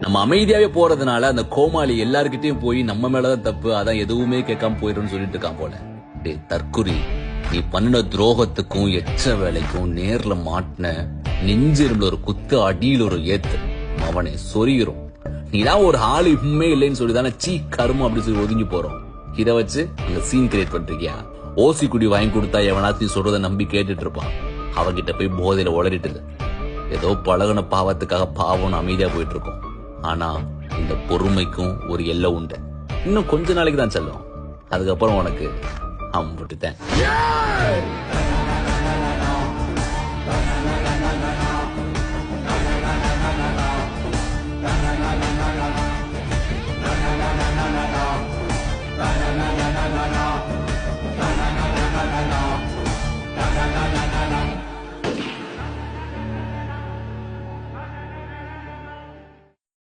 நம்ம அமைதியாவே போறதுனால அந்த கோமாளி எல்லார்கிட்டயும் போய் நம்ம மேலதான் தப்பு, அதான் எதுவுமே கேட்காம போயிடும்னு சொல்லிட்டு இருக்கான் போல. டேய் தற்குறி, நீ பண்ணின துரோகத்துக்கும் எச்ச வேலைக்கும் நேர்ல மாட்டின நெஞ்சிரும்புல ஒரு குத்து, அடியில் ஒரு ஏத்து, அவனை சொரிகிறோம். நீதான் ஒரு ஆளு உண்மை இல்லைன்னு சொல்லி தானே சீ கருமம் அப்படின்னு சொல்லி ஒதுங்கி போறோம். இத வச்சு அங்க சீன் கிரியேட் பண்றீங்க. ஓசி குடி வாங்கி கொடுத்தா எவனாத்தையும் சொல்றத நம்பி கேட்டுட்டு இருப்பான். அவகிட்ட போய் போதையில உளறிட்டு ஏதோ பழகுன பாவத்துக்காக பாவம்னு அமைதியா போயிட்டு இருக்கோம். ஆனா இந்த பொறுமைக்கும் ஒரு எல்லை உண்டு. இன்னும் கொஞ்ச நாளைக்கு தான் செல்லும், அதுக்கப்புறம் உனக்கு அம்புட்டுட்டேன்.